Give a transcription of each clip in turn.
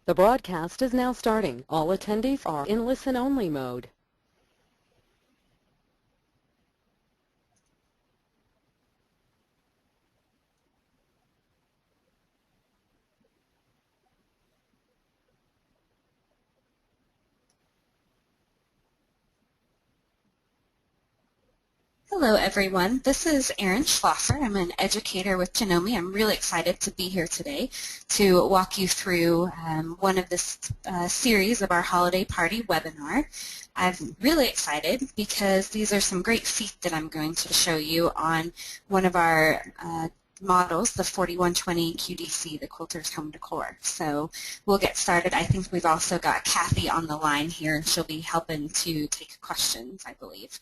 The broadcast is now starting. All attendees are in listen-only mode. Hello everyone, this is Erin Schlosser. I'm an educator with Janome. I'm really excited to be here today to walk you through one of this series of our holiday party webinar. I'm really excited because these are some great feet that I'm going to show you on one of our models, the 4120 QDC, the Quilters Home Decor. So we'll get started. I think we've also got Kathy on the line here, and she'll be helping to take questions, I believe.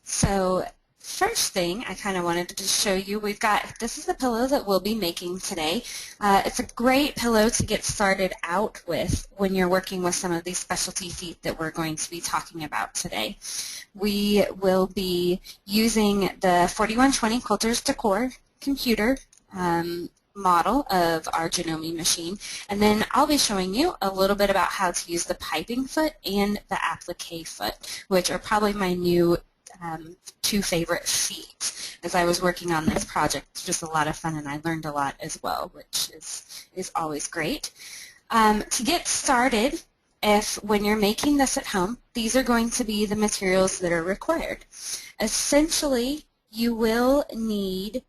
So first thing I kind of wanted to just show you, this is the pillow that we'll be making today. It's a great pillow to get started out with when you're working with some of these specialty feet that we're going to be talking about today. We will be using the 4120 Quilters Decor computer model of our Janome machine, and then I'll be showing you a little bit about how to use the piping foot and the applique foot, which are probably my new two favorite feet. As I was working on this project, it's just a lot of fun, and I learned a lot as well, which is always great. To get started, when you're making this at home, these are going to be the materials that are required. Essentially, you will need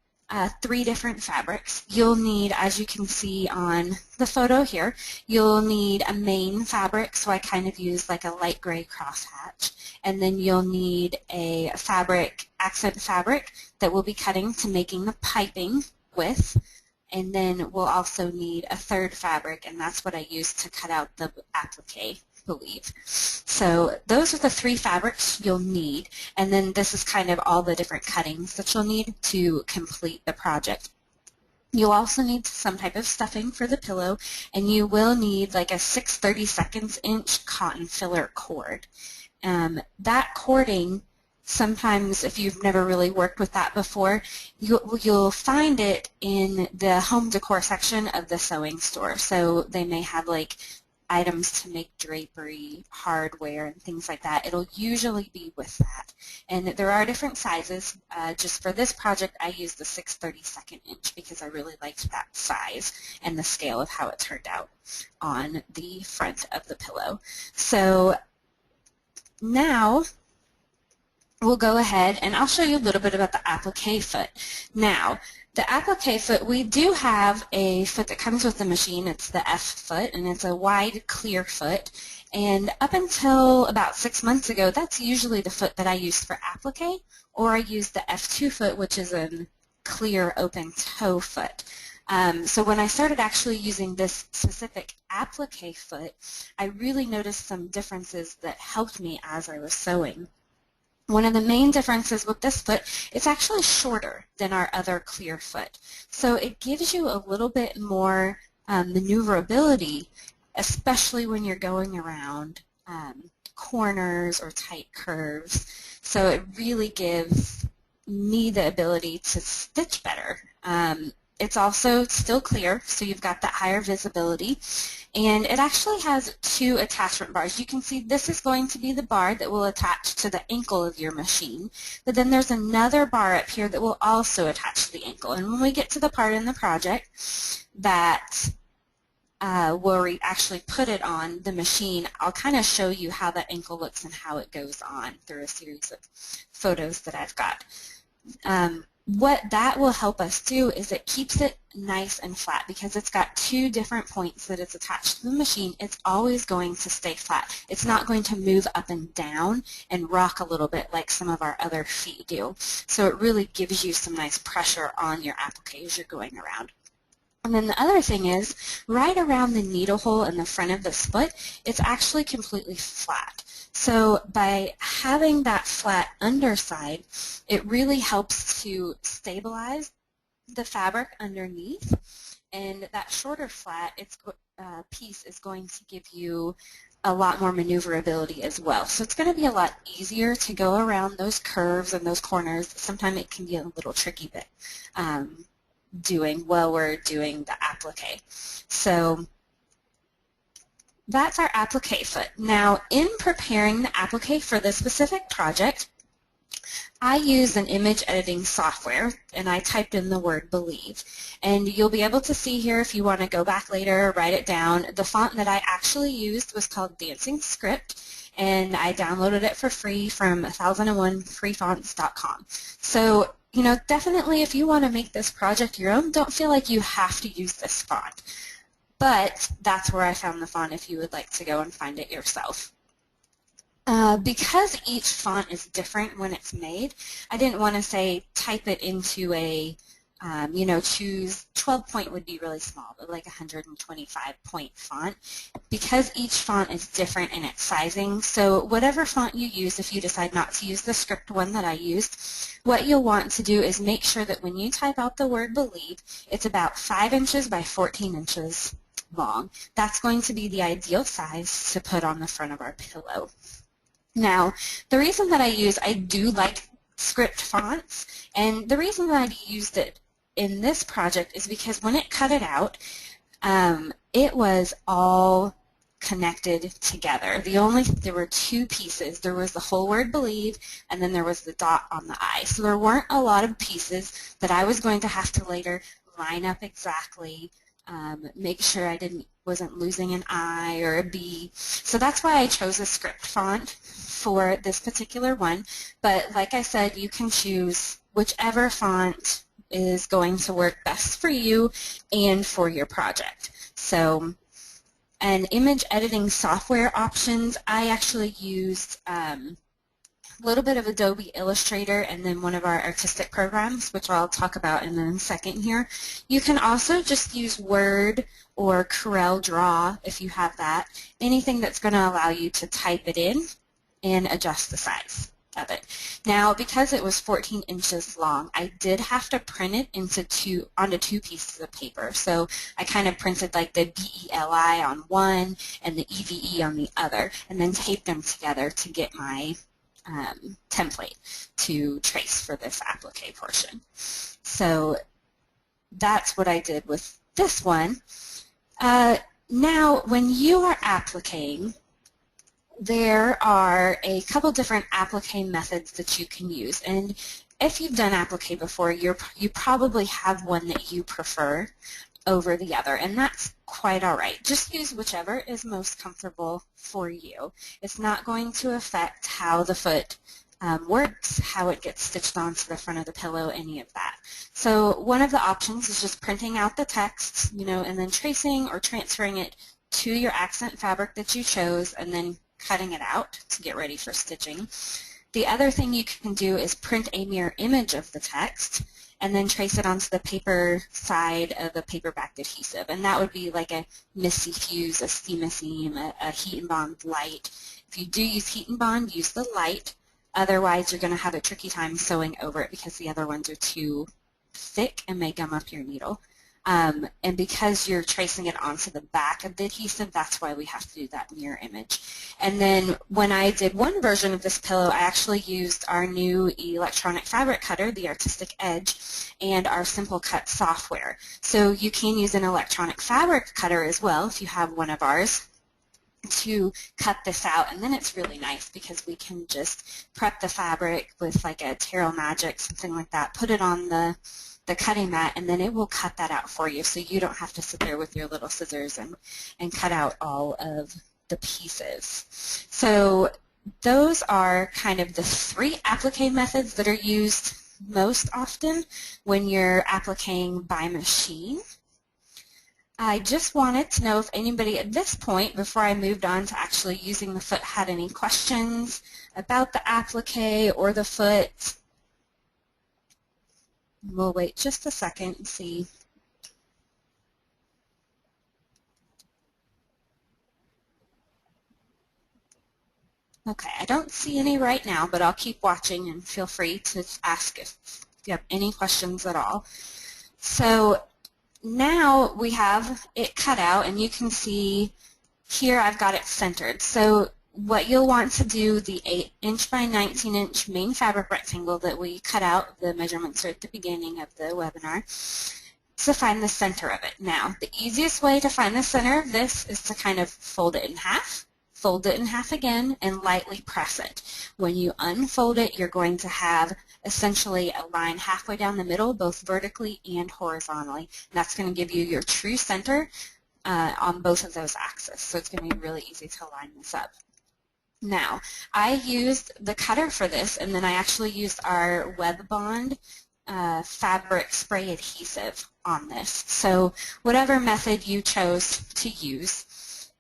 3 different fabrics. You'll need, as you can see on the photo here, you'll need a main fabric, so I kind of use like a light gray crosshatch, and then you'll need a accent fabric that we'll be cutting to making the piping with, and then we'll also need a 3rd fabric, and that's what I use to cut out the applique, I believe. So those are the 3 fabrics you'll need, and then this is kind of all the different cuttings that you'll need to complete the project. You'll also need some type of stuffing for the pillow, and you will need like a 6/32 inch cotton filler cord. That cording, sometimes if you've never really worked with that before, you'll find it in the home decor section of the sewing store. So they may have like items to make drapery, hardware, and things like that. It'll usually be with that. And there are different sizes. Just for this project, I used the 6/32 inch because I really liked that size and the scale of how it turned out on the front of the pillow. So now we'll go ahead and I'll show you a little bit about the applique foot. Now, the applique foot, we do have a foot that comes with the machine. It's the F foot, and it's a wide, clear foot. And up until about 6 months ago, that's usually the foot that I used for applique, or I used the F2 foot, which is a clear, open toe foot. So when I started actually using this specific applique foot, I really noticed some differences that helped me as I was sewing. One of the main differences with this foot, it's actually shorter than our other clear foot. So it gives you a little bit more maneuverability, especially when you're going around corners or tight curves. So it really gives me the ability to stitch better. It's also still clear, so you've got that higher visibility. And it actually has 2 attachment bars. You can see this is going to be the bar that will attach to the ankle of your machine, but then there's another bar up here that will also attach to the ankle. And when we get to the part in the project that where we actually put it on the machine, I'll kind of show you how that ankle looks and how it goes on through a series of photos that I've got. What that will help us do is it keeps it nice and flat because it's got 2 different points that it's attached to the machine. It's always going to stay flat. It's not going to move up and down and rock a little bit like some of our other feet do. So it really gives you some nice pressure on your applique as you're going around. And then the other thing is, right around the needle hole in the front of this foot, it's actually completely flat. So by having that flat underside, it really helps to stabilize the fabric underneath, and that shorter flat piece is going to give you a lot more maneuverability as well. So it's going to be a lot easier to go around those curves and those corners. Sometimes it can be a little tricky bit while we're doing the applique. So that's our applique foot. Now, in preparing the applique for this specific project, I used an image editing software, and I typed in the word believe. And you'll be able to see here if you want to go back later or write it down. The font that I actually used was called Dancing Script, and I downloaded it for free from 1001freefonts.com. So, you know, definitely if you want to make this project your own, don't feel like you have to use this font. But that's where I found the font if you would like to go and find it yourself. Because each font is different when it's made, I didn't want to say type it into a, you know, choose 12 point would be really small, but like 125 point font, because each font is different in its sizing. So whatever font you use, if you decide not to use the script one that I used, what you'll want to do is make sure that when you type out the word believe, it's about 5 inches by 14 inches long. That's going to be the ideal size to put on the front of our pillow. Now, the reason that I do like script fonts, and the reason that I used it in this project is because when it cut it out, it was all connected together. There were two pieces. There was the whole word believe, and then there was the dot on the I. So there weren't a lot of pieces that I was going to have to later line up exactly, make sure I wasn't losing an I or a B. So that's why I chose a script font for this particular one. But like I said, you can choose whichever font is going to work best for you and for your project. So, and image editing software options, I actually used a little bit of Adobe Illustrator and then one of our artistic programs, which I'll talk about in a second here. You can also just use Word or Corel Draw if you have that, anything that's going to allow you to type it in and adjust the size of it. Now, because it was 14 inches long, I did have to print it onto two pieces of paper. So I kind of printed like the BELI on one and the EVE on the other, and then taped them together to get my template to trace for this applique portion. So that's what I did with this one. Now, when you are appliquing, there are a couple different applique methods that you can use. And if you've done applique before, you probably have one that you prefer over the other, and that's quite all right. Just use whichever is most comfortable for you. It's not going to affect how the foot works, how it gets stitched onto the front of the pillow, any of that. So one of the options is just printing out the text, you know, and then tracing or transferring it to your accent fabric that you chose, and then cutting it out to get ready for stitching. The other thing you can do is print a mirror image of the text and then trace it onto the paper side of the paper-backed adhesive. And that would be like a Missy Fuse, a Steam-A-Seam, a Heat and Bond light. If you do use Heat and Bond, use the light. Otherwise, you're going to have a tricky time sewing over it because the other ones are too thick and may gum up your needle. And because you're tracing it onto the back of the adhesive, that's why we have to do that mirror image. And then when I did one version of this pillow, I actually used our new electronic fabric cutter, the Artistic Edge, and our Simple Cut software. So you can use an electronic fabric cutter as well if you have one of ours to cut this out, and then it's really nice because we can just prep the fabric with like a Terra Magic, something like that, put it on the cutting mat, and then it will cut that out for you, so you don't have to sit there with your little scissors and cut out all of the pieces. So those are kind of the three applique methods that are used most often when you're appliquing by machine. I just wanted to know if anybody at this point, before I moved on to actually using the foot, had any questions about the applique or the foot. We'll wait just a second and see. Okay, I don't see any right now, but I'll keep watching and feel free to ask if you have any questions at all. So now we have it cut out, and you can see here I've got it centered. So what you'll want to do, the 8" by 19" main fabric rectangle that we cut out, the measurements are at the beginning of the webinar, to find the center of it. Now, the easiest way to find the center of this is to kind of fold it in half again, and lightly press it. When you unfold it, you're going to have essentially a line halfway down the middle, both vertically and horizontally. And that's going to give you your true center on both of those axes. So it's going to be really easy to line this up. Now, I used the cutter for this, and then I actually used our Web Bond fabric spray adhesive on this. So whatever method you chose to use,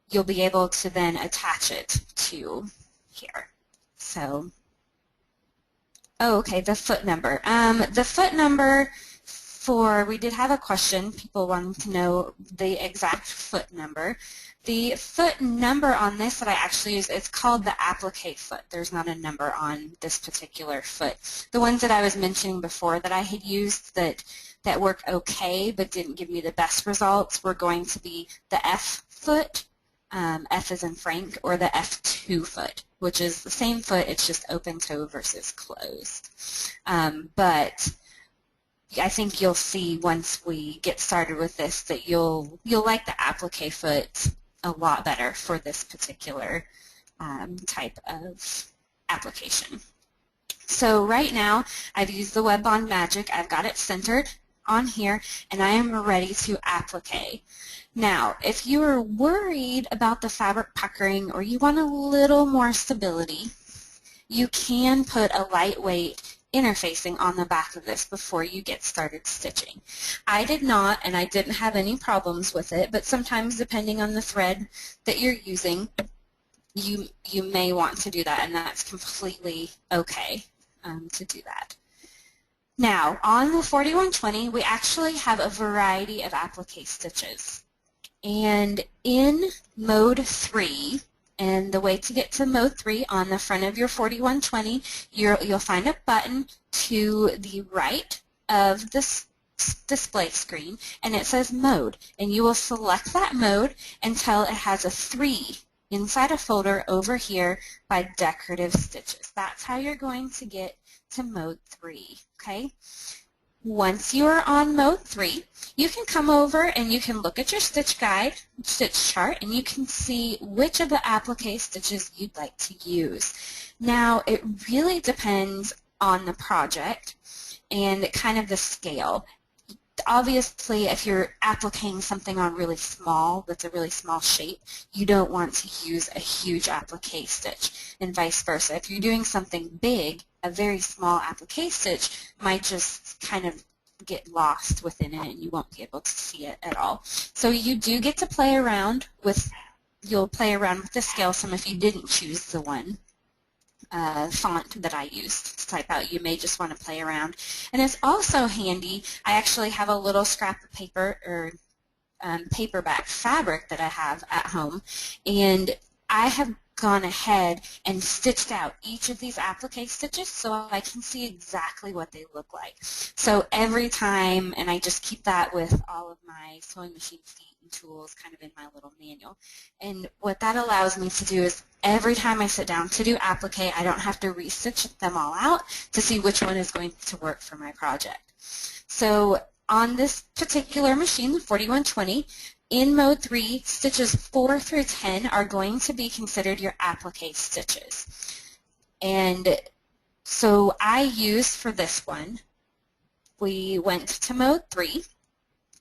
you'll be able to then attach it to here. So, oh, okay, the foot number. The foot number for, we did have a question, people wanting to know the exact foot number. The foot number on this that I actually use, it's called the Appliqué foot. There's not a number on this particular foot. The ones that I was mentioning before that I had used that work okay but didn't give me the best results were going to be the F foot, F as in Frank, or the F2 foot, which is the same foot, it's just open toe versus closed. But I think you'll see once we get started with this that you'll like the Appliqué foot a lot better for this particular type of application. So right now I've used the Web Bond Magic. I've got it centered on here, and I am ready to applique. Now, if you are worried about the fabric puckering or you want a little more stability, you can put a lightweight interfacing on the back of this before you get started stitching. I did not, and I didn't have any problems with it, but sometimes depending on the thread that you're using, you may want to do that, and that's completely okay to do that. Now, on the 4120, we actually have a variety of applique stitches. And in mode 3, and the way to get to mode 3, on the front of your 4120, you'll find a button to the right of this display screen, and it says mode. And you will select that mode until it has a 3 inside a folder over here by decorative stitches. That's how you're going to get to mode 3, okay? Once you are on mode 3, you can come over and you can look at your stitch guide, stitch chart, and you can see which of the applique stitches you'd like to use. Now, it really depends on the project and kind of the scale. Obviously, if you're appliquing something on really small, that's a really small shape, you don't want to use a huge applique stitch, and vice versa. If you're doing something big, a very small applique stitch might just kind of get lost within it and you won't be able to see it at all. So you do get to play around with, you'll play around with the scale some if you didn't choose the one font that I used to type out. You may just want to play around. And it's also handy, I actually have a little scrap of paper or paperback fabric that I have at home, and I have gone ahead and stitched out each of these applique stitches so I can see exactly what they look like. So every time, and I just keep that with all of my sewing machine feet and tools kind of in my little manual. And what that allows me to do is every time I sit down to do applique, I don't have to re-stitch them all out to see which one is going to work for my project. So on this particular machine, the 4120, in mode 3, stitches 4 through 10 are going to be considered your applique stitches. And so I used for this one, we went to mode 3,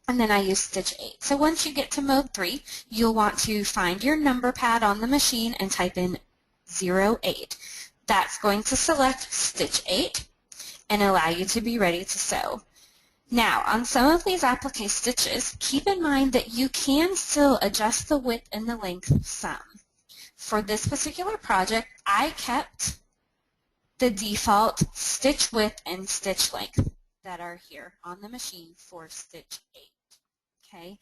and then I used stitch 8. So once you get to mode 3, you'll want to find your number pad on the machine and type in 08. That's going to select stitch 8 and allow you to be ready to sew. Now, on some of these applique stitches, keep in mind that you can still adjust the width and the length some. For this particular project, I kept the default stitch width and stitch length that are here on the machine for stitch 8. Okay?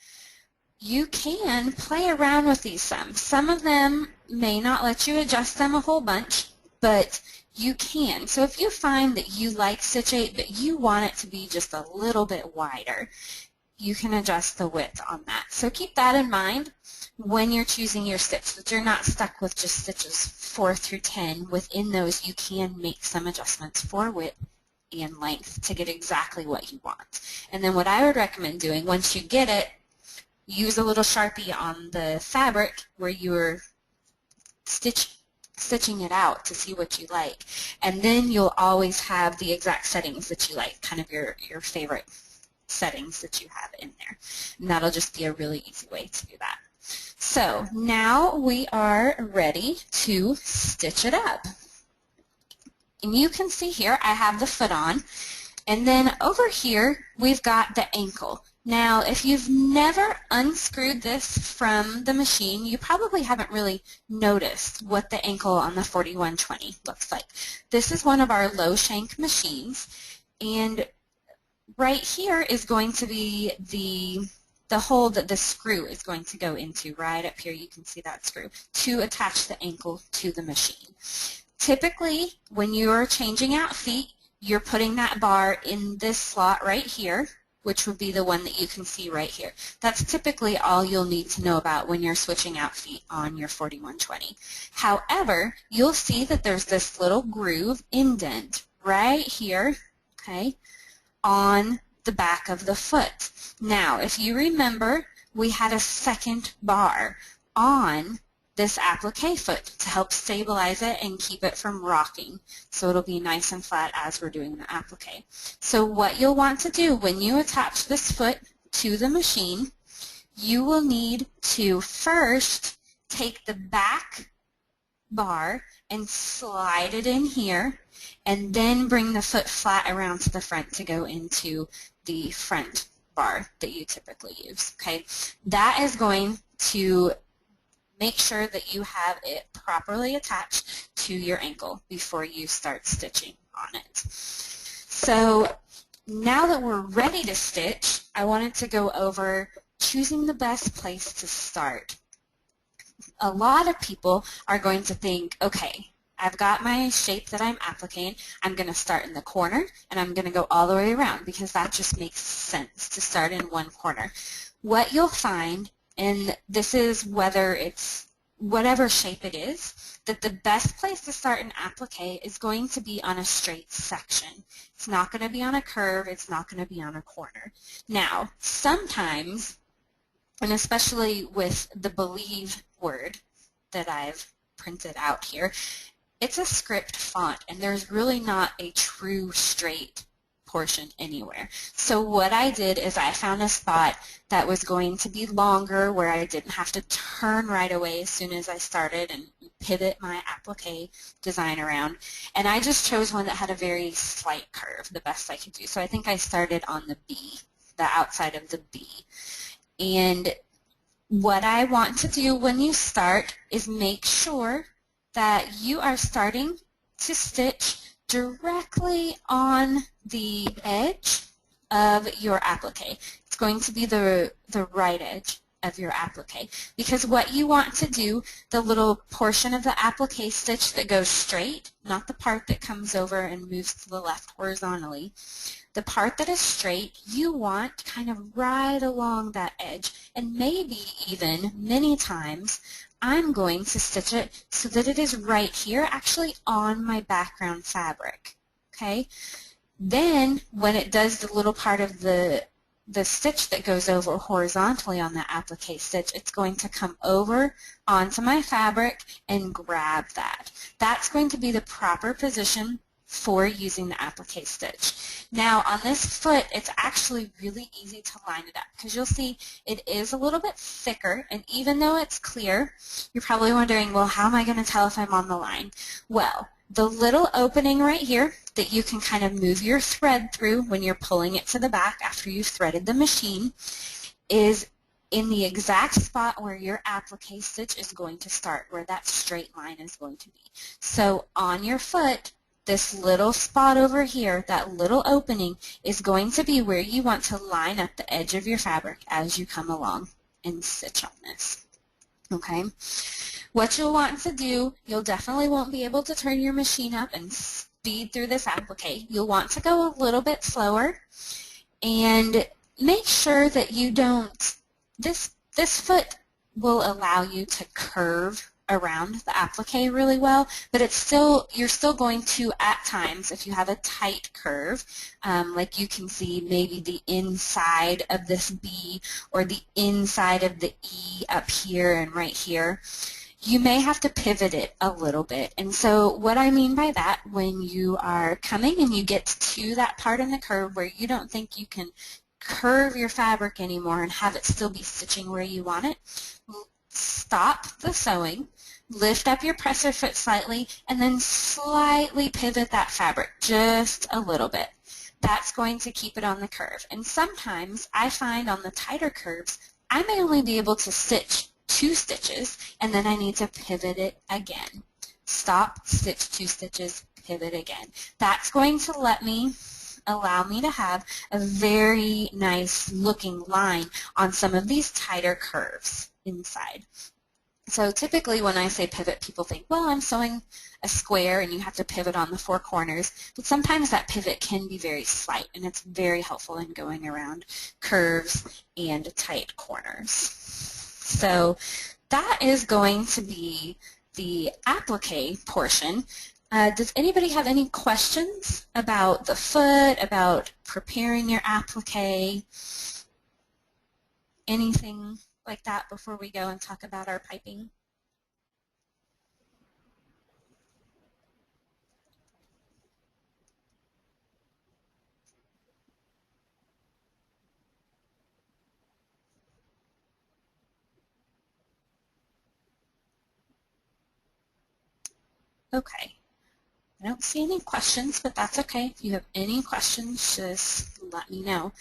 You can play around with these some. Some of them may not let you adjust them a whole bunch, but you can. So if you find that you like stitch 8 but you want it to be just a little bit wider, you can adjust the width on that. So keep that in mind when you're choosing your stitch, that you're not stuck with just stitches 4 through 10. Within those, you can make some adjustments for width and length to get exactly what you want. And then what I would recommend doing, once you get it, use a little Sharpie on the fabric where you're stitching it out to see what you like. And then you'll always have the exact settings that you like, kind of your favorite settings that you have in there. And that'll just be a really easy way to do that. So now we are ready to stitch it up. And you can see here I have the foot on, and then over here we've got the ankle. Now if you've never unscrewed this from the machine, you probably haven't really noticed what the ankle on the 4120 looks like. This is one of our low shank machines, and right here is going to be the hole that the screw is going to go into. Right up here you can see that screw to attach the ankle to the machine. Typically when you're changing out feet, you're putting that bar in this slot right here, which would be the one that you can see right here. That's typically all you'll need to know about when you're switching out feet on your 4120. However, you'll see that there's this little groove indent right here, okay, on the back of the foot. Now, if you remember, we had a second bar on this applique foot to help stabilize it and keep it from rocking, so it'll be nice and flat as we're doing the applique. So what you'll want to do when you attach this foot to the machine, you will need to first take the back bar and slide it in here, and then bring the foot flat around to the front to go into the front bar that you typically use. Okay, that is going to make sure that you have it properly attached to your ankle before you start stitching on it. So now that we're ready to stitch, I wanted to go over choosing the best place to start. A lot of people are going to think, okay, I've got my shape that I'm appliquing. I'm going to start in the corner, and I'm going to go all the way around because that just makes sense to start in one corner. What you'll find, and this is whether it's whatever shape it is, that the best place to start an applique is going to be on a straight section. It's not going to be on a curve. It's not going to be on a corner. Now, sometimes, and especially with the believe word that I've printed out here, it's a script font, and there's really not a true straight portion anywhere. So what I did is I found a spot that was going to be longer where I didn't have to turn right away as soon as I started and pivot my applique design around. And I just chose one that had a very slight curve, the best I could do. So I think I started on the B, the outside of the B. And what I want to do when you start is make sure that you are starting to stitch directly on the edge of your applique. It's going to be the right edge of your applique, because what you want to do, the little portion of the applique stitch that goes straight, not the part that comes over and moves to the left horizontally, the part that is straight, you want kind of right along that edge, and maybe even many times I'm going to stitch it so that it is right here, actually on my background fabric. Okay? Then when it does the little part of the stitch that goes over horizontally on the applique stitch, it's going to come over onto my fabric and grab that. That's going to be the proper position for using the applique stitch. Now on this foot, it's actually really easy to line it up because you'll see it is a little bit thicker, and even though it's clear, you're probably wondering, well, how am I going to tell if I'm on the line? Well, the little opening right here that you can kind of move your thread through when you're pulling it to the back after you've threaded the machine is in the exact spot where your applique stitch is going to start, where that straight line is going to be. So on your foot, this little spot over here, that little opening, is going to be where you want to line up the edge of your fabric as you come along and stitch on this. Okay? What you'll want to do, you'll definitely won't be able to turn your machine up and speed through this applique. You'll want to go a little bit slower, and make sure that you don't, this foot will allow you to curve around the applique really well, but you're still going to, at times, if you have a tight curve, like you can see maybe the inside of this B or the inside of the E up here and right here, you may have to pivot it a little bit. And so what I mean by that, when you are coming and you get to that part in the curve where you don't think you can curve your fabric anymore and have it still be stitching where you want it, stop the sewing, lift up your presser foot slightly, and then slightly pivot that fabric just a little bit. That's going to keep it on the curve. And sometimes I find on the tighter curves, I may only be able to stitch 2 stitches, and then I need to pivot it again. Stop, stitch 2 stitches, pivot again. That's going to allow me to have a very nice looking line on some of these tighter curves inside. So typically when I say pivot, people think, well, I'm sewing a square and you have to pivot on the 4 corners, but sometimes that pivot can be very slight, and it's very helpful in going around curves and tight corners. So that is going to be the applique portion. Does anybody have any questions about the foot, about preparing your applique, anything like that before we go and talk about our piping? Okay. I don't see any questions, but that's okay. If you have any questions, just let me know.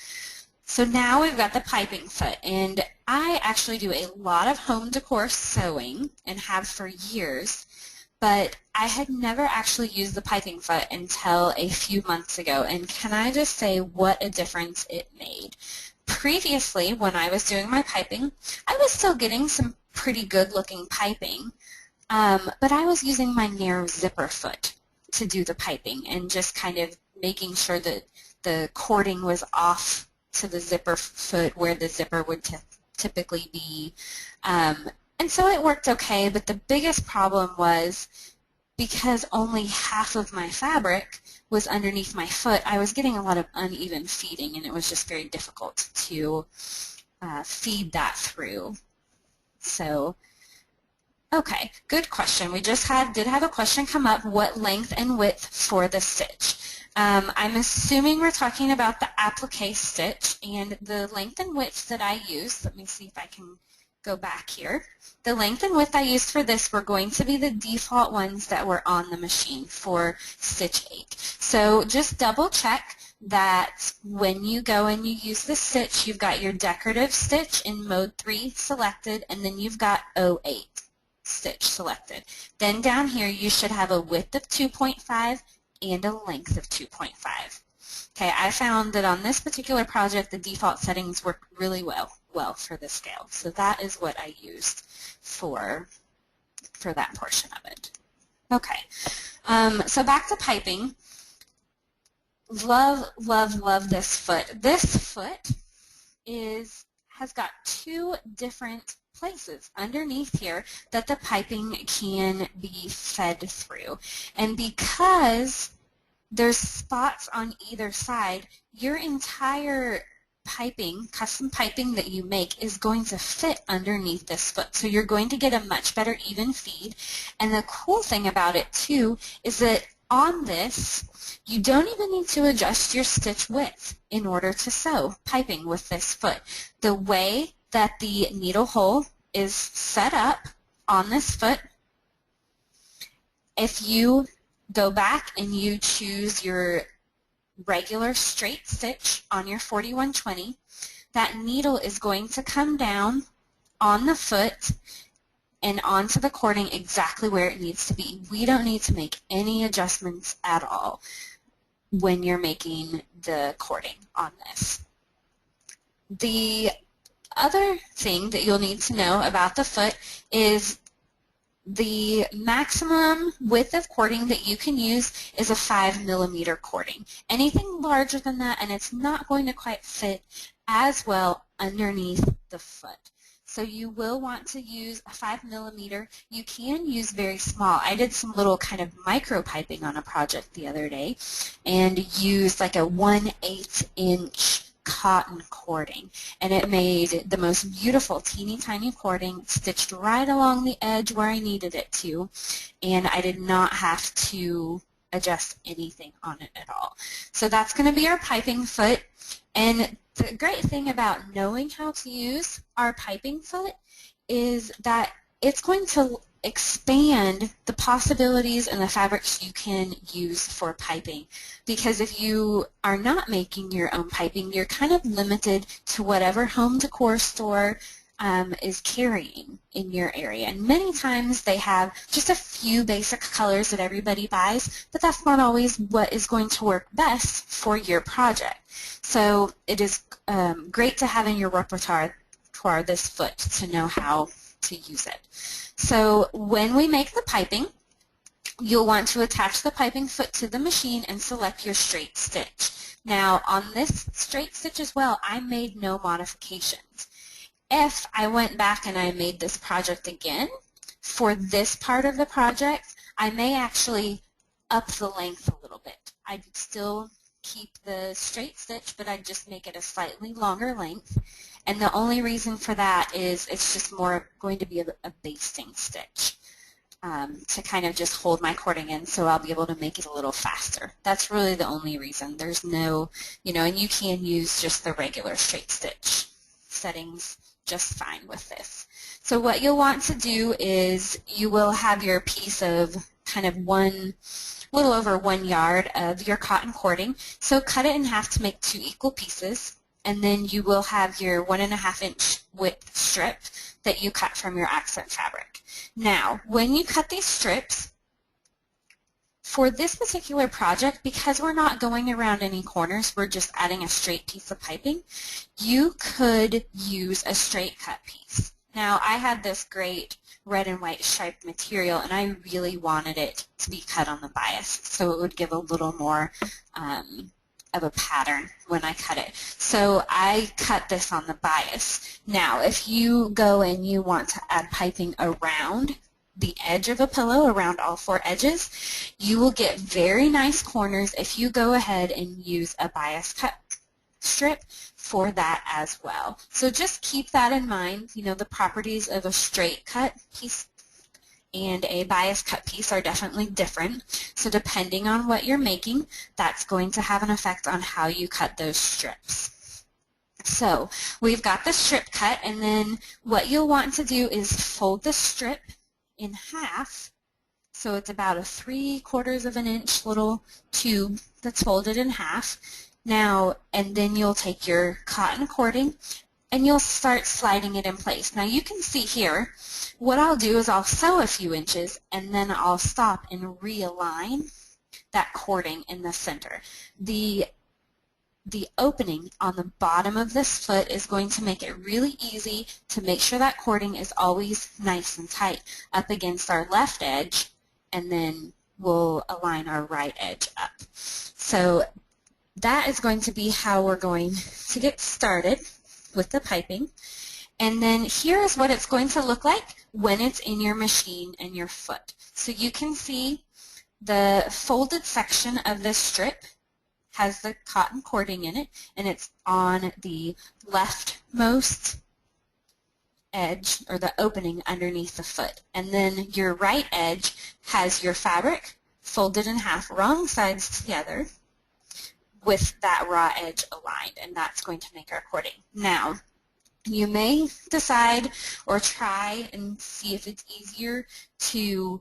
So now we've got the piping foot, and I actually do a lot of home decor sewing and have for years, but I had never actually used the piping foot until a few months ago, and can I just say what a difference it made. Previously, when I was doing my piping, I was still getting some pretty good looking piping, but I was using my narrow zipper foot to do the piping and just kind of making sure that the cording was off to the zipper foot where the zipper would typically be. And so it worked okay, but the biggest problem was because only half of my fabric was underneath my foot, I was getting a lot of uneven feeding, and it was just very difficult to feed that through. So, okay, good question. We just did have a question come up, what length and width for the stitch? I'm assuming we're talking about the applique stitch, and the length and width that I use, let me see if I can go back here. The length and width I used for this were going to be the default ones that were on the machine for stitch 8. So just double check that when you go and you use the stitch, you've got your decorative stitch in mode 3 selected, and then you've got 08 stitch selected. Then down here you should have a width of 2.5 and a length of 2.5. Okay, I found that on this particular project the default settings work really well for the scale. So that is what I used for that portion of it. Okay, so back to piping. Love, love, love this foot. This foot has got 2 different places underneath here that the piping can be fed through. And because there's spots on either side, your entire piping, custom piping that you make is going to fit underneath this foot. So you're going to get a much better even feed. And the cool thing about it too is that on this, you don't even need to adjust your stitch width in order to sew piping with this foot. The way that the needle hole is set up on this foot, if you go back and you choose your regular straight stitch on your 4120, that needle is going to come down on the foot and onto the cording exactly where it needs to be. We don't need to make any adjustments at all when you're making the cording on this. The other thing that you'll need to know about the foot is The maximum width of cording that you can use is a 5 millimeter cording. Anything larger than that, and it's not going to quite fit as well underneath the foot. So you will want to use a 5 millimeter. You can use very small. I did some little kind of micro piping on a project the other day and used like a 1/8 inch cotton cording, and it made the most beautiful teeny tiny cording, stitched right along the edge where I needed it to, and I did not have to adjust anything on it at all. So that's going to be our piping foot, and the great thing about knowing how to use our piping foot is that it's going to expand the possibilities and the fabrics you can use for piping, because if you are not making your own piping, you're kind of limited to whatever home decor store is carrying in your area. And many times they have just a few basic colors that everybody buys, but that's not always what is going to work best for your project. So it is great to have in your repertoire this foot to know how to use it. So when we make the piping, you'll want to attach the piping foot to the machine and select your straight stitch. Now on this straight stitch as well, I made no modifications. If I went back and I made this project again, for this part of the project, I may actually up the length a little bit. I'd still keep the straight stitch, but I'd just make it a slightly longer length. And the only reason for that is it's just more going to be a basting stitch to kind of just hold my cording in, so I'll be able to make it a little faster. That's really the only reason. There's no, and you can use just the regular straight stitch settings just fine with this. So what you'll want to do is you will have your piece of kind of little over 1 yard of your cotton cording. So cut it in half to make 2 equal pieces, and then you will have your 1.5 inch width strip that you cut from your accent fabric. Now, when you cut these strips, for this particular project, because we're not going around any corners, we're just adding a straight piece of piping, you could use a straight cut piece. Now, I had this great red and white striped material, and I really wanted it to be cut on the bias, so it would give a little more of a pattern when I cut it. So I cut this on the bias. Now, if you go and you want to add piping around the edge of a pillow, around all 4 edges, you will get very nice corners if you go ahead and use a bias cut strip for that as well. So just keep that in mind. The properties of a straight cut piece and a bias cut piece are definitely different. So depending on what you're making, that's going to have an effect on how you cut those strips. So we've got the strip cut, and then what you'll want to do is fold the strip in half. So it's about a 3/4 of an inch little tube that's folded in half. Now, and then you'll take your cotton cording and you'll start sliding it in place. Now you can see here, what I'll do is I'll sew a few inches and then I'll stop and realign that cording in the center. The opening on the bottom of this foot is going to make it really easy to make sure that cording is always nice and tight up against our left edge, and then we'll align our right edge up. So that is going to be how we're going to get started with the piping. And then here is what it's going to look like when it's in your machine and your foot. So you can see the folded section of this strip has the cotton cording in it, and it's on the leftmost edge, or the opening underneath the foot. And then your right edge has your fabric folded in half, wrong sides together, with that raw edge aligned, and that's going to make our cording. Now, you may decide or try and see if it's easier to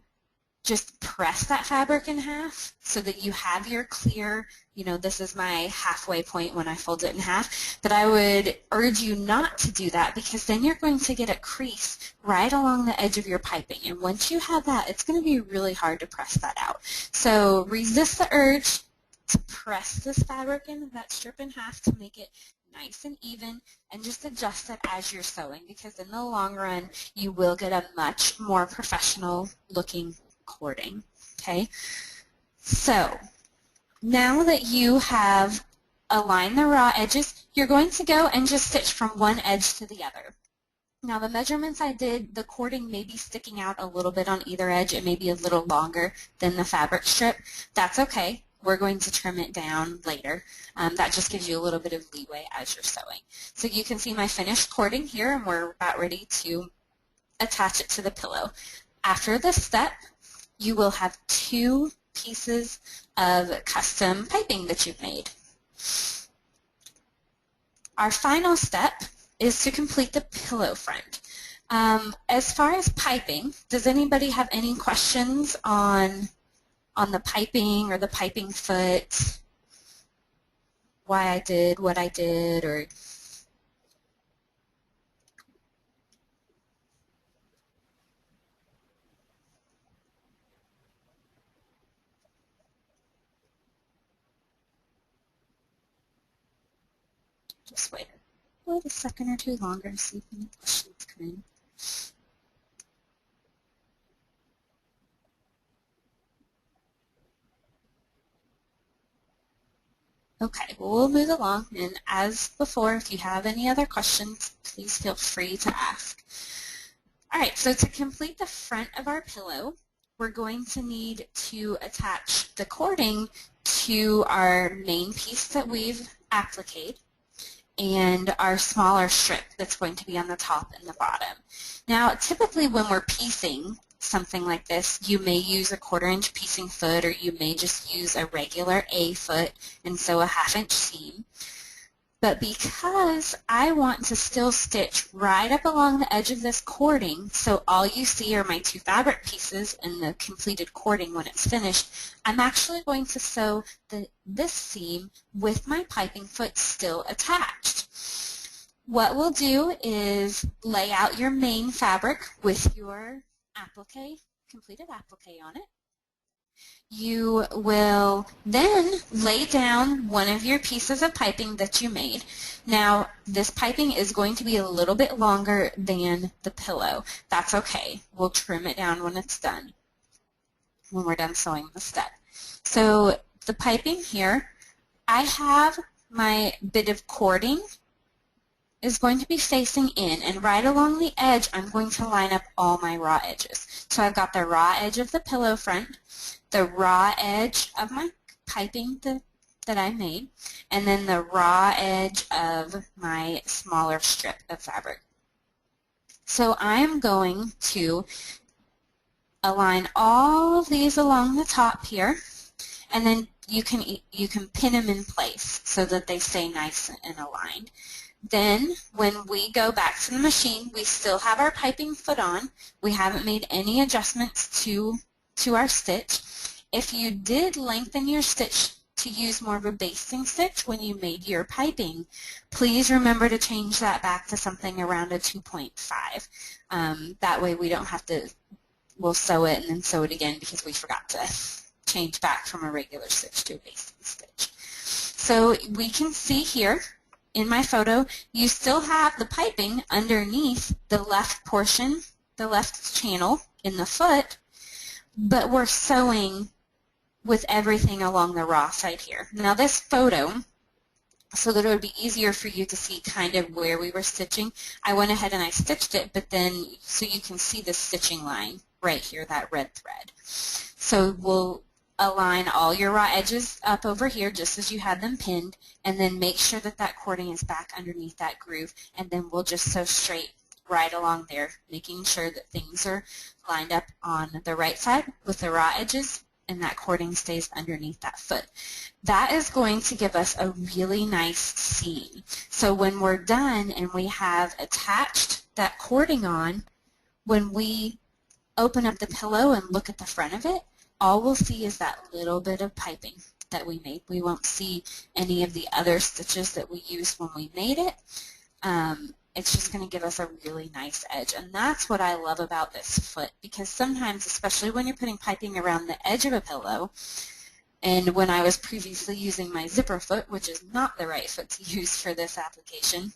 just press that fabric in half so that you have your clear, this is my halfway point when I fold it in half, but I would urge you not to do that, because then you're going to get a crease right along the edge of your piping, and once you have that, it's going to be really hard to press that out. So resist the urge to press this fabric in, that strip in half, to make it nice and even, and just adjust it as you're sewing, because in the long run you will get a much more professional looking cording. Okay, so now that you have aligned the raw edges, you're going to go and just stitch from one edge to the other. Now the measurements I did, the cording may be sticking out a little bit on either edge. It may be a little longer than the fabric strip. That's okay. We're going to trim it down later. That just gives you a little bit of leeway as you're sewing. So you can see my finished cording here, and we're about ready to attach it to the pillow. After this step, you will have 2 pieces of custom piping that you've made. Our final step is to complete the pillow front. As far as piping, does anybody have any questions on the piping or the piping foot? Why I did what I did, or just wait a second or two longer to see if any questions come in. Okay, well, we'll move along, and as before, if you have any other questions, please feel free to ask. All right, so to complete the front of our pillow, we're going to need to attach the cording to our main piece that we've appliqued and our smaller strip that's going to be on the top and the bottom. Now, typically when we're piecing something like this, you may use a 1/4 inch piecing foot, or you may just use a regular A foot and sew a 1/2 inch seam. But because I want to still stitch right up along the edge of this cording, so all you see are my 2 fabric pieces and the completed cording when it's finished, I'm actually going to sew this seam with my piping foot still attached. What we'll do is lay out your main fabric with your applique, completed applique on it. You will then lay down one of your pieces of piping that you made. Now, this piping is going to be a little bit longer than the pillow. That's okay. We'll trim it down when it's done, when we're done sewing the step. So the piping here, I have my bit of cording is going to be facing in, and right along the edge I'm going to line up all my raw edges. So I've got the raw edge of the pillow front, the raw edge of my piping that I made, and then the raw edge of my smaller strip of fabric. So I'm going to align all of these along the top here, and then you can pin them in place so that they stay nice and aligned. Then when we go back to the machine, we still have our piping foot on. We haven't made any adjustments to our stitch. If you did lengthen your stitch to use more of a basting stitch when you made your piping, please remember to change that back to something around a 2.5. That way we don't have to, we'll sew it and then sew it again because we forgot to change back from a regular stitch to a basting stitch. So we can see here in my photo, you still have the piping underneath the left portion, the left channel in the foot, but we're sewing with everything along the raw side here. Now this photo, so that it would be easier for you to see kind of where we were stitching, I went ahead and I stitched it, but then so you can see the stitching line right here, that red thread. So we'll align all your raw edges up over here just as you had them pinned, and then make sure that that cording is back underneath that groove, and then we'll just sew straight right along there, making sure that things are lined up on the right side with the raw edges and that cording stays underneath that foot. That is going to give us a really nice seam. So when we're done and we have attached that cording on, when we open up the pillow and look at the front of it, all we'll see is that little bit of piping that we made. We won't see any of the other stitches that we used when we made it. It's just going to give us a really nice edge, and that's what I love about this foot, because sometimes, especially when you're putting piping around the edge of a pillow, And when I was previously using my zipper foot, which is not the right foot to use for this application,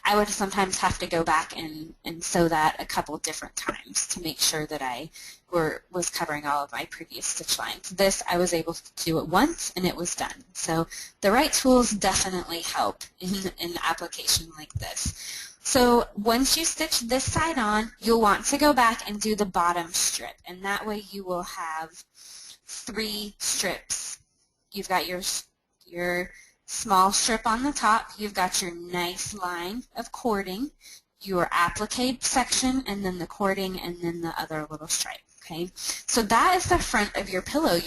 I would sometimes have to go back and sew that a couple different times to make sure that I was covering all of my previous stitch lines. This, I was able to do it once and it was done. So the right tools definitely help in an application like this. So once you stitch this side on, you'll want to go back and do the bottom strip, and that way you will have 3 strips. You've got your small strip on the top, you've got your nice line of cording, your applique section, and then the cording, and then the other little stripe. Okay, so that is the front of your pillow.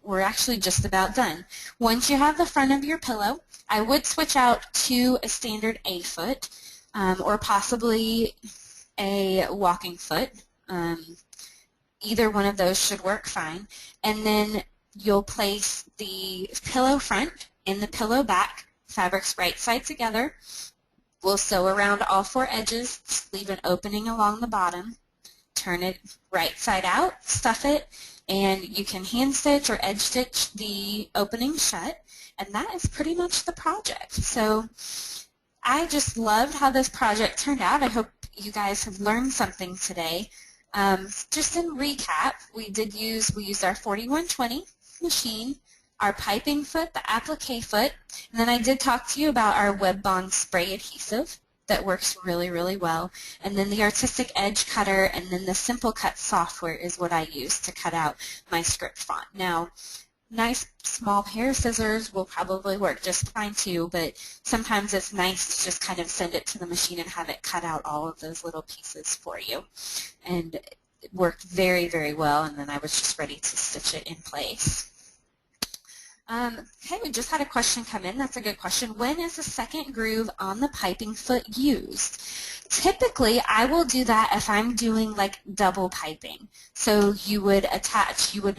We're actually just about done. Once you have the front of your pillow, I would switch out to a standard A foot or possibly a walking foot. Either one of those should work fine. And then you'll place the pillow front and the pillow back, fabrics right side together. We'll sew around all 4 edges, leave an opening along the bottom, turn it right side out, stuff it, and you can hand stitch or edge stitch the opening shut, and that is pretty much the project. So I just loved how this project turned out. I hope you guys have learned something today. Just in recap, we used our 4120 machine, our piping foot, the applique foot, and then I did talk to you about our Web Bond spray adhesive that works really, really well, and then the artistic edge cutter, and then the Simple Cut software is what I use to cut out my script font. Now, nice small pair of scissors will probably work just fine too, but sometimes it's nice to just kind of send it to the machine and have it cut out all of those little pieces for you. And it worked very, very well, and then I was just ready to stitch it in place. Okay, we just had a question come in. That's a good question. When is the second groove on the piping foot used? Typically, I will do that if I'm doing like double piping. So you would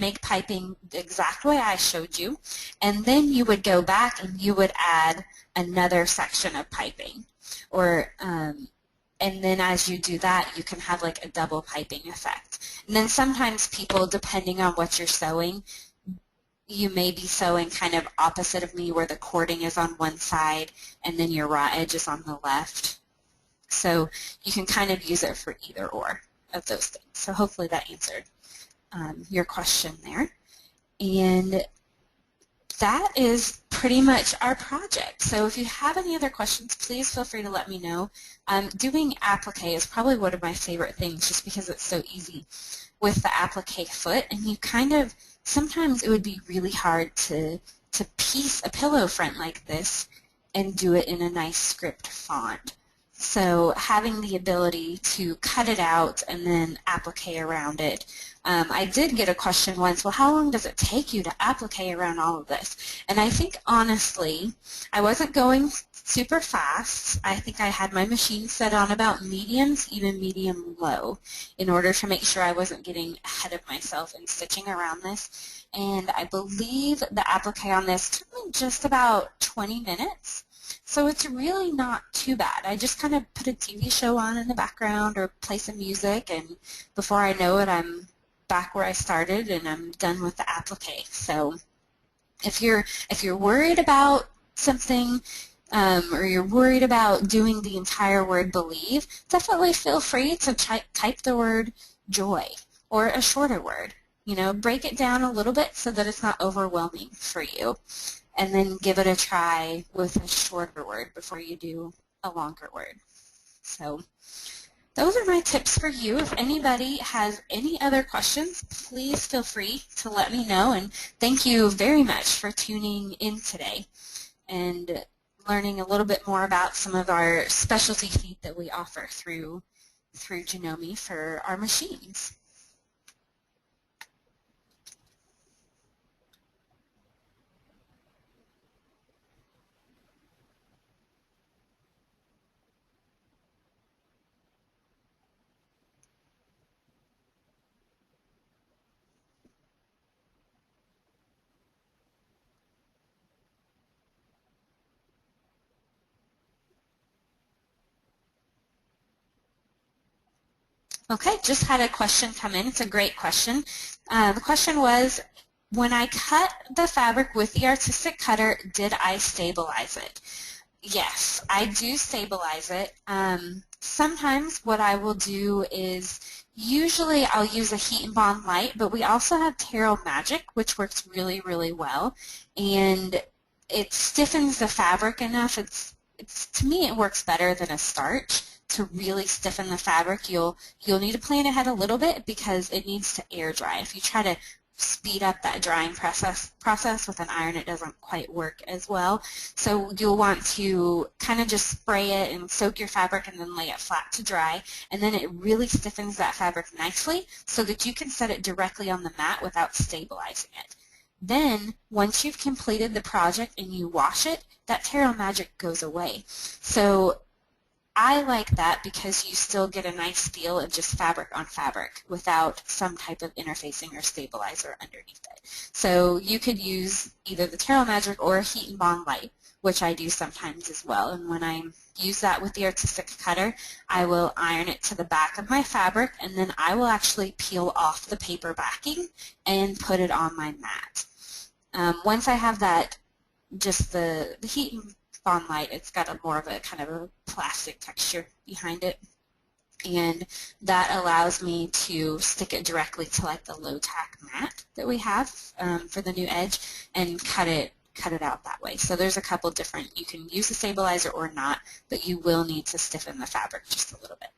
make piping the exact way I showed you, and then you would go back and you would add another section of piping. And then as you do that, you can have like a double piping effect. And then sometimes people, depending on what you're sewing, you may be sewing kind of opposite of me where the cording is on one side and then your raw edge is on the left. So you can kind of use it for either or of those things. So hopefully that answered your question there. And that is pretty much our project. So if you have any other questions, please feel free to let me know. Doing applique is probably one of my favorite things just because it's so easy with the applique foot, and you kind of, sometimes it would be really hard to piece a pillow front like this and do it in a nice script font. So having the ability to cut it out and then applique around it. I did get a question once, well, how long does it take you to applique around all of this? And I think, honestly, I wasn't going super fast. I think I had my machine set on about medium to even medium low in order to make sure I wasn't getting ahead of myself in stitching around this. And I believe the applique on this took me just about 20 minutes. So it's really not too bad. I just kind of put a TV show on in the background or play some music, and before I know it, I'm back where I started and I'm done with the applique. So if you're worried about something or you're worried about doing the entire word believe, definitely feel free to type the word joy or a shorter word. You know, break it down a little bit so that it's not overwhelming for you. And then give it a try with a shorter word before you do a longer word. So those are my tips for you. If anybody has any other questions, please feel free to let me know. And thank you very much for tuning in today and learning a little bit more about some of our specialty feet that we offer through Janome for our machines. Okay, just had a question come in. It's a great question. The question was, when I cut the fabric with the artistic cutter, did I stabilize it? Yes, I do stabilize it. Sometimes what I will do is, usually I'll use a heat and bond light, but we also have Terral Magic, which works really, really well, and it stiffens the fabric enough. To me, it works better than a starch to really stiffen the fabric. You'll need to plan ahead a little bit because it needs to air dry. If you try to speed up that drying process with an iron, it doesn't quite work as well. So you'll want to kind of just spray it and soak your fabric and then lay it flat to dry, and then it really stiffens that fabric nicely so that you can set it directly on the mat without stabilizing it. Then, once you've completed the project and you wash it, that Terral Magic goes away. So I like that because you still get a nice feel of just fabric on fabric without some type of interfacing or stabilizer underneath it. So you could use either the Terral Magic or a heat and bond light, which I do sometimes as well. And when I use that with the artistic cutter, I will iron it to the back of my fabric, and then I will actually peel off the paper backing and put it on my mat. Once I have that, just the heat and bond light, it's got a more of a kind of a plastic texture behind it, and that allows me to stick it directly to like the low tack mat that we have for the new edge and cut it out that way. So there's a couple different, you can use a stabilizer or not, but you will need to stiffen the fabric just a little bit.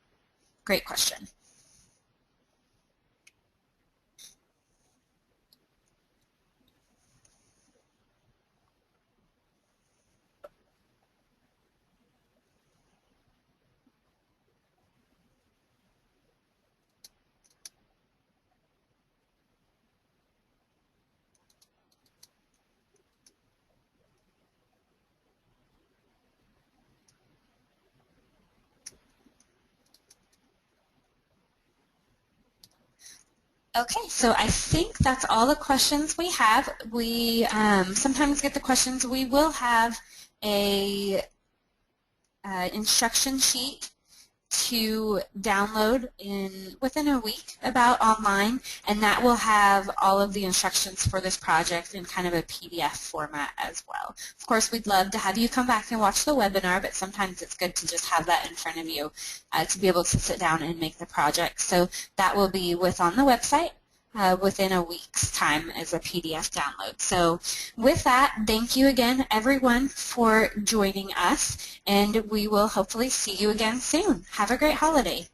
Great question. Okay, so I think that's all the questions we have. We sometimes get the questions. We will have a instruction sheet to download within a week about online, and that will have all of the instructions for this project in kind of a PDF format as well. Of course, we'd love to have you come back and watch the webinar, but sometimes it's good to just have that in front of you to be able to sit down and make the project. So that will be on the website within a week's time as a PDF download. So with that, thank you again, everyone, for joining us, and we will hopefully see you again soon. Have a great holiday.